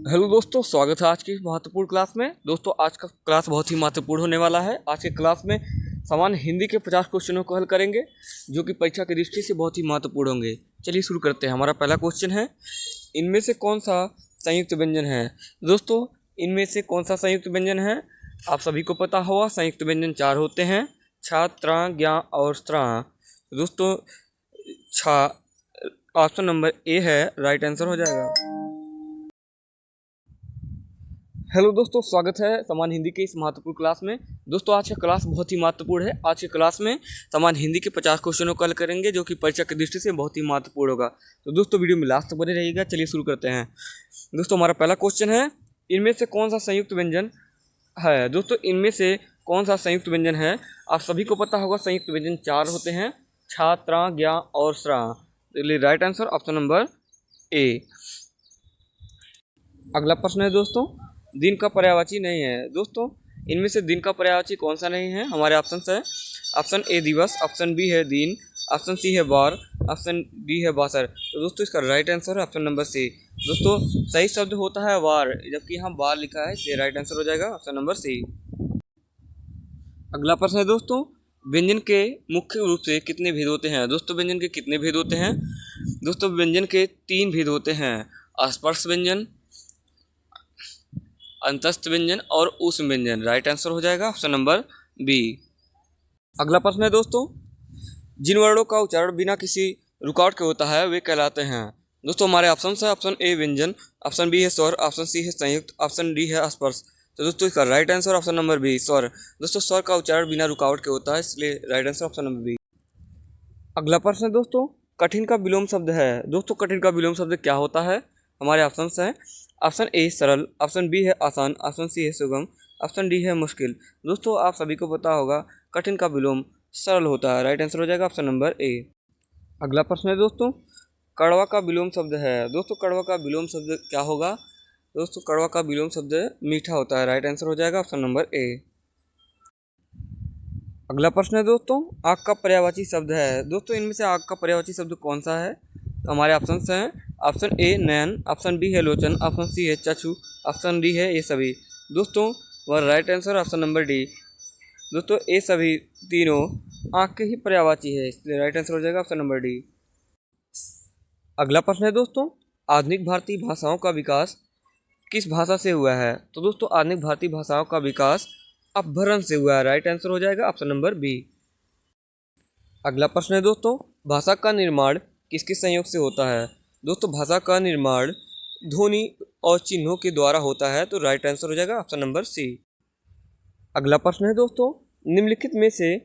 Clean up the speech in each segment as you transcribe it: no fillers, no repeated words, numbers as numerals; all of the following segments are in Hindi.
हेलो दोस्तों, स्वागत है आज की महत्वपूर्ण क्लास में। दोस्तों, आज का क्लास बहुत ही महत्वपूर्ण होने वाला है। आज के क्लास में सामान्य हिंदी के 50 क्वेश्चनों को हल करेंगे, जो कि परीक्षा की दृष्टि से बहुत ही महत्वपूर्ण होंगे। चलिए शुरू करते हैं। हमारा पहला क्वेश्चन है, इनमें से कौन सा संयुक्त व्यंजन है। दोस्तों, इनमें से कौन सा संयुक्त व्यंजन है, आप सभी को पता होगा। संयुक्त व्यंजन 4 होते हैं, छा, त्रा, ज्ञा और स्त्रा। दोस्तों, छा ऑप्शन नंबर ए है, राइट आंसर हो जाएगा। हेलो दोस्तों, स्वागत है सामान्य हिंदी के इस महत्वपूर्ण क्लास में। दोस्तों, आज का क्लास बहुत ही महत्वपूर्ण है। आज के क्लास में सामान्य हिंदी के 50 क्वेश्चनों को हल करेंगे, जो कि परीक्षा की दृष्टि से बहुत ही महत्वपूर्ण होगा। तो दोस्तों, वीडियो में लास्ट तक बने रहिएगा। चलिए शुरू करते हैं। दोस्तों, हमारा पहला क्वेश्चन है, इनमें से कौन सा संयुक्त व्यंजन है। दोस्तों, इनमें से कौन सा संयुक्त व्यंजन है, आप सभी को पता होगा। संयुक्त व्यंजन 4 होते हैं, छा, त्रा, ज्ञा और स्रा। Right answer option number A. अगला प्रश्न है दोस्तों, दिन का पर्यायवाची नहीं है। दोस्तों, इनमें से दिन का पर्यायवाची कौन सा नहीं है। हमारे ऑप्शन है, ऑप्शन ए दिवस, ऑप्शन बी है दिन, ऑप्शन सी है बार, ऑप्शन डी है बासर। तो दोस्तों, इसका राइट आंसर है ऑप्शन नंबर सी। दोस्तों, सही शब्द होता है वार, जबकि यहाँ बार लिखा है, इसलिए राइट आंसर हो जाएगा ऑप्शन नंबर सी। अगला प्रश्न है दोस्तों, व्यंजन के मुख्य रूप से कितने भेद होते हैं। दोस्तों, व्यंजन के कितने भेद होते हैं। दोस्तों, व्यंजन के 3 भेद होते हैं, स्पर्श व्यंजन, अंतस्थ व्यंजन और उष्म व्यंजन। राइट आंसर हो जाएगा ऑप्शन नंबर बी। अगला प्रश्न है दोस्तों, जिन वर्णों का उच्चारण बिना किसी रुकावट के होता है वे कहलाते हैं। दोस्तों, हमारे ऑप्शन है, ऑप्शन ए व्यंजन, ऑप्शन बी है स्वर, ऑप्शन सी है संयुक्त, ऑप्शन डी है स्पर्श। तो दोस्तों, इसका right answer option number B, स्वर। दोस्तों, स्वर का उच्चारण बिना रुकावट के होता है, इसलिए right answer option number B. अगला प्रश्न है दोस्तों, कठिन का विलोम शब्द है। दोस्तों, कठिन का विलोम शब्द क्या होता है। हमारे ऑप्शन है, ऑप्शन ए सरल, ऑप्शन बी है आसान, ऑप्शन सी है सुगम, ऑप्शन डी है मुश्किल। दोस्तों, आप सभी को पता होगा, कठिन का विलोम सरल होता है। राइट आंसर हो जाएगा ऑप्शन नंबर ए। अगला प्रश्न है दोस्तों, कड़वा का विलोम शब्द है। दोस्तों, कड़वा का विलोम शब्द क्या होगा। दोस्तों, कड़वा का विलोम शब्द मीठा होता है। राइट आंसर हो जाएगा ऑप्शन नंबर ए। अगला प्रश्न है दोस्तों, आग का पर्यायवाची शब्द है। दोस्तों, इनमें से आग का पर्यायवाची शब्द कौन सा है। तो हमारे ऑप्शन हैं, ऑप्शन ए नयन, ऑप्शन बी है लोचन, ऑप्शन सी है चक्षु, ऑप्शन डी है ये सभी। दोस्तों, वह right answer option number D. दोस्तों, ये सभी तीनों आग के ही पर्यायवाची है, इसलिए राइट आंसर हो जाएगा ऑप्शन नंबर डी। अगला प्रश्न है दोस्तों, आधुनिक भारतीय भाषाओं का विकास किस भाषा से हुआ है। तो दोस्तों, आधुनिक भारतीय भाषाओं का विकास अपभ्रंश से हुआ है। राइट आंसर हो जाएगा ऑप्शन नंबर बी। अगला प्रश्न है दोस्तों, भाषा का निर्माण किस किस संयोग से होता है। दोस्तों, भाषा का निर्माण ध्वनि और चिन्हों के द्वारा होता है, तो राइट आंसर हो जाएगा ऑप्शन नंबर सी। अगला प्रश्न है दोस्तों, निम्नलिखित में से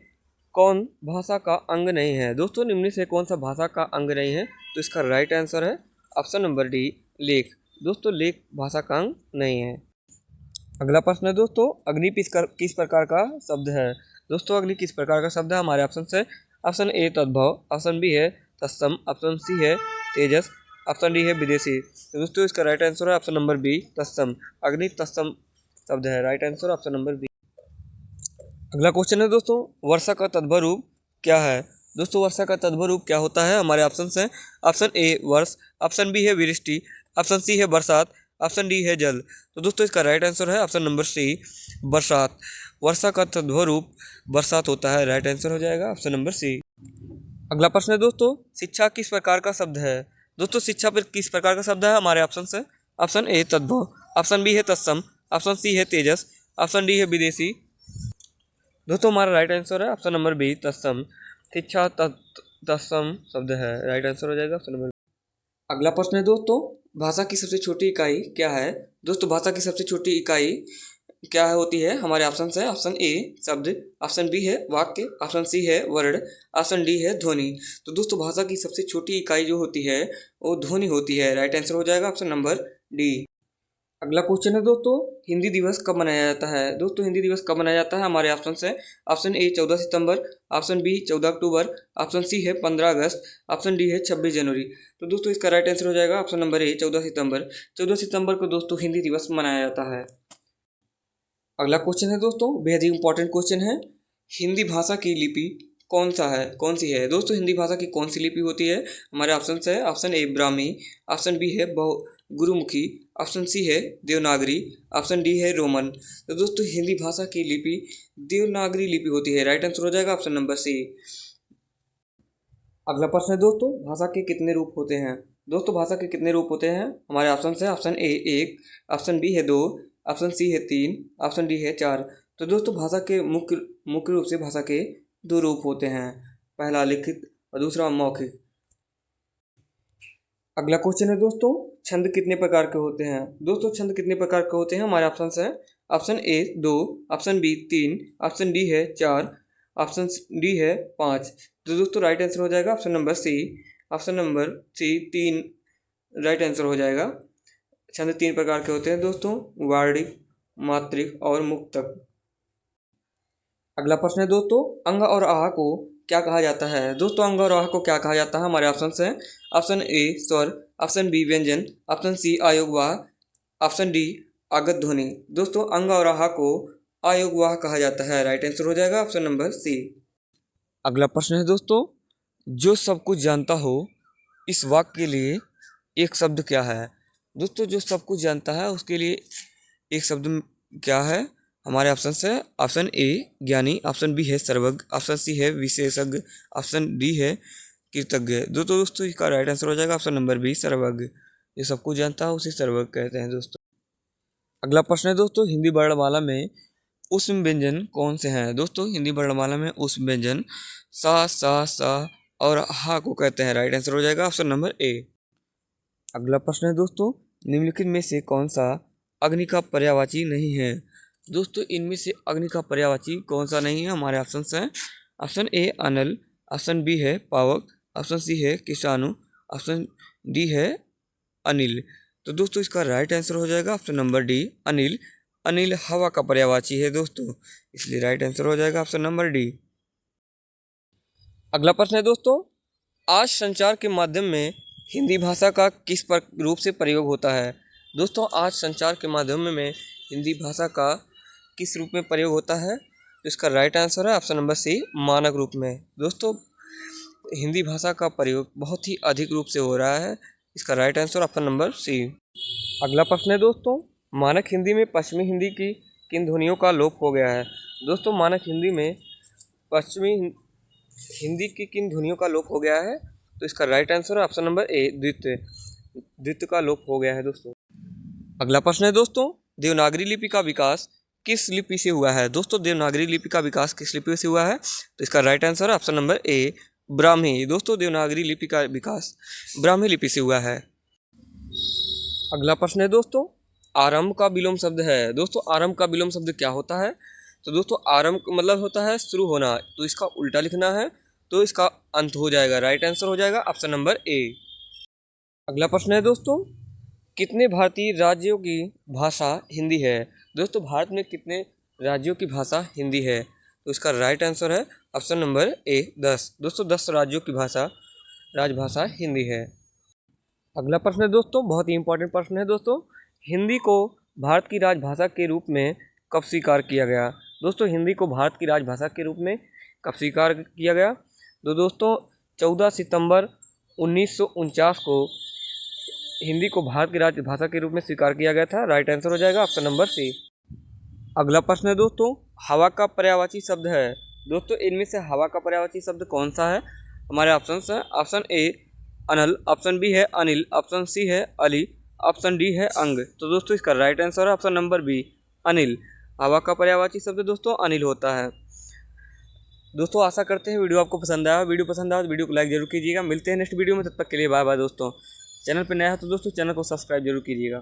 कौन भाषा का अंग नहीं है। दोस्तों, निम्न से कौन सा भाषा का अंग नहीं है, तो इसका राइट आंसर है ऑप्शन नंबर डी, लेख। दोस्तों, लेख भाषा का अंग नहीं है। अगला प्रश्न है दोस्तों, अग्नि किस प्रकार का शब्द है। दोस्तों, अग्नि किस प्रकार का शब्द है। हमारे ऑप्शन है, ऑप्शन ए तद्भव, ऑप्शन बी है तत्सम, ऑप्शन सी है तेजस, ऑप्शन डी है विदेशी। तो दोस्तों, इसका राइट आंसर है ऑप्शन नंबर बी, तत्सम। अग्नि तत्सम शब्द है। Right answer option number B. अगला क्वेश्चन है दोस्तों, वर्षा का तद्भव रूप क्या है। दोस्तों, वर्षा का तद्भव रूप क्या होता है। हमारे ऑप्शन हैं, ऑप्शन ए वर्ष, ऑप्शन बी है वृष्टि, ऑप्शन सी है बरसात, ऑप्शन डी है जल। तो दोस्तों, इसका राइट आंसर है ऑप्शन नंबर सी, बरसात। वर्षा का तद्भव रूप बरसात होता है। राइट आंसर हो जाएगा ऑप्शन नंबर सी। अगला प्रश्न है दोस्तों, शिक्षा किस प्रकार का शब्द है। दोस्तों, शिक्षा पर किस प्रकार का शब्द है। हमारे ऑप्शन है, ऑप्शन ए तद्भव, ऑप्शन बी है तत्सम, ऑप्शन सी है तेजस, ऑप्शन डी है विदेशी। दोस्तों, हमारा राइट आंसर है ऑप्शन नंबर बी, तत्सम। शिक्षा तत्सम शब्द है। राइट आंसर हो जाएगा ऑप्शन नंबर। अगला प्रश्न है दोस्तों, भाषा की सबसे छोटी इकाई क्या है। दोस्तों, भाषा की सबसे छोटी इकाई क्या होती है। हमारे ऑप्शन है, ऑप्शन ए शब्द, ऑप्शन बी है वाक्य, ऑप्शन सी है वर्ण, ऑप्शन डी है ध्वनि। तो दोस्तों, भाषा की सबसे छोटी इकाई जो होती है वो ध्वनि होती है। राइट आंसर हो जाएगा ऑप्शन नंबर डी। अगला क्वेश्चन है दोस्तों, हिंदी दिवस कब मनाया जाता है। दोस्तों, हिंदी दिवस कब मनाया जाता है। हमारे ऑप्शन है, ऑप्शन ए 14 सितंबर, ऑप्शन बी 14 अक्टूबर, ऑप्शन सी है 15 अगस्त, ऑप्शन डी है 26 जनवरी। तो दोस्तों, इसका राइट आंसर हो जाएगा ऑप्शन नंबर ए 14 सितंबर। 14 सितंबर को दोस्तों हिंदी दिवस मनाया जाता है। अगला क्वेश्चन है दोस्तों, बेहद ही इंपॉर्टेंट क्वेश्चन है, हिंदी भाषा की लिपि कौन सी है। दोस्तों, हिंदी भाषा की कौन सी लिपि होती है। हमारे ऑप्शन है, option A Brahmi, option B है गुरुमुखी, ऑप्शन सी है देवनागरी, ऑप्शन डी है रोमन। तो दोस्तों हिंदी भाषा की लिपि देवनागरी लिपि होती है। राइट आंसर हो जाएगा ऑप्शन नंबर सी। अगला प्रश्न है दोस्तों, भाषा के कितने रूप होते हैं? दोस्तों भाषा के कितने रूप होते हैं? हमारे ऑप्शन है ऑप्शन ए 1, ऑप्शन बी है 2, ऑप्शन सी है 3, ऑप्शन डी है 4। तो दोस्तों भाषा के मुख्य रूप से भाषा के 2 रूप होते हैं, पहला लिखित और दूसरा मौखिक। अगला क्वेश्चन है दोस्तों, छंद कितने प्रकार के होते हैं? दोस्तों छंद कितने प्रकार के होते हैं? हमारे ऑप्शन है option A 2, option B 3, option D है 4, ऑप्शन डी है 5। तो दोस्तों राइट आंसर हो जाएगा option number C. Option number C 3 right answer हो जाएगा। छंद 3 प्रकार के होते हैं दोस्तों, वार्णिक, मात्रिक और मुक्तक। अगला प्रश्न है दोस्तों, अंग और आह को क्या कहा जाता है? दोस्तों अंग और आह को क्या कहा जाता है? हमारे ऑप्शन हैं ऑप्शन ए स्वर, ऑप्शन बी व्यंजन, ऑप्शन सी आयोगवाह, ऑप्शन डी आगत ध्वनि। दोस्तों अंग और आह को आयोगवाह कहा जाता है। राइट आंसर हो जाएगा ऑप्शन नंबर सी। अगला प्रश्न है दोस्तों, जो सब कुछ जानता हो इस वाक्य के लिए एक शब्द क्या है? दोस्तों जो सब कुछ जानता है उसके लिए एक शब्द क्या है? हमारे ऑप्शन है ऑप्शन ए ज्ञानी, ऑप्शन बी है सर्वज्ञ, ऑप्शन सी है विशेषज्ञ, ऑप्शन डी है कृतज्ञ। दोस्तों इसका राइट आंसर हो जाएगा ऑप्शन नंबर बी सर्वज्ञ। जो सब कुछ जानता है उसे सर्वज्ञ कहते हैं दोस्तों। अगला प्रश्न है दोस्तों, हिंदी वर्णमाला में ऊष्म व्यंजन कौन से हैं? दोस्तों हिंदी वर्णमाला में ऊष्म व्यंजन सा और हा को कहते हैं। राइट आंसर हो जाएगा ऑप्शन नंबर ए। अगला प्रश्न है दोस्तों, निम्नलिखित में से कौन सा अग्नि का पर्यायवाची नहीं है? दोस्तों इनमें से अग्नि का पर्यायवाची कौन सा नहीं है? हमारे ऑप्शन हैं ऑप्शन ए अनल, ऑप्शन बी है पावक, ऑप्शन सी है किसानु, ऑप्शन डी है अनिल। तो दोस्तों इसका राइट आंसर हो जाएगा option number D Anil. Anil हवा का पर्यायवाची है दोस्तों, इसलिए राइट आंसर हो जाएगा ऑप्शन नंबर डी। अगला प्रश्न है दोस्तों, आज संचार के माध्यम में हिंदी भाषा का किस रूप से प्रयोग होता है? दोस्तों आज संचार के माध्यम में हिंदी भाषा का किस रूप में प्रयोग होता है? तो इसका राइट आंसर है ऑप्शन नंबर सी मानक रूप में। दोस्तों हिंदी भाषा का प्रयोग बहुत ही अधिक रूप से हो रहा है, इसका right answer option number C. अगला प्रश्न है दोस्तों, मानक हिंदी में पश्चिमी हिंदी की किन ध्वनियों का लोप हो गया है? दोस्तों मानक हिंदी में पश्चिमी हिंदी की किन ध्वनियों का लोप हो गया है? तो इसका राइट आंसर है ऑप्शन नंबर ए द्वित्व का लोप हो गया है दोस्तों। अगला प्रश्न है दोस्तों, देवनागरी लिपि का विकास किस लिपि से हुआ है? दोस्तों देवनागरी लिपि का विकास किस लिपि से हुआ है? तो इसका राइट आंसर है ऑप्शन नंबर ए ब्राह्मी। दोस्तों देवनागरी लिपि का विकास ब्राह्मी लिपि से हुआ है। अगला प्रश्न है दोस्तों, आरंभ का विलोम शब्द है। दोस्तों आरंभ का विलोम शब्द क्या होता है? तो दोस्तों आरंभ मतलब होता है शुरू होना, तो इसका उल्टा लिखना है तो इसका अंत हो जाएगा। राइट आंसर हो जाएगा ऑप्शन नंबर ए। अगला प्रश्न है दोस्तों, कितने भारतीय राज्यों की भाषा हिंदी है? दोस्तों भारत में कितने राज्यों की भाषा हिंदी है? तो इसका राइट आंसर है ऑप्शन नंबर ए 10। दोस्तों 10 राज्यों की राजभाषा हिंदी है। अगला प्रश्न है दोस्तों, बहुत ही इंपॉर्टेंट प्रश्न है दोस्तों, हिंदी को भारत की राजभाषा के रूप में कब स्वीकार किया गया? दोस्तों हिंदी को भारत की राजभाषा के रूप में कब स्वीकार किया गया? तो दोस्तों 14 सितंबर 1949 को हिंदी को भारत की राजभाषा के रूप में स्वीकार किया गया था। राइट आंसर हो जाएगा ऑप्शन नंबर सी। अगला प्रश्न है दोस्तों, हवा का पर्यायवाची शब्द है। दोस्तों इनमें से हवा का पर्यायवाची शब्द कौन सा है? हमारे ऑप्शन हैं ऑप्शन ए अनल, ऑप्शन बी है अनिल, ऑप्शन सी है अली, ऑप्शन डी है अंग। तो दोस्तों इसका राइट आंसर है ऑप्शन नंबर बी अनिल। हवा का पर्यायवाची शब्द दोस्तों अनिल होता है। दोस्तों आशा करते हैं वीडियो आपको पसंद आया। वीडियो पसंद आया तो वीडियो को लाइक जरूर कीजिएगा। मिलते हैं नेक्स्ट वीडियो में, तब तक के लिए बाय बाय दोस्तों। चैनल पर नया है तो दोस्तों चैनल को सब्सक्राइब जरूर कीजिएगा।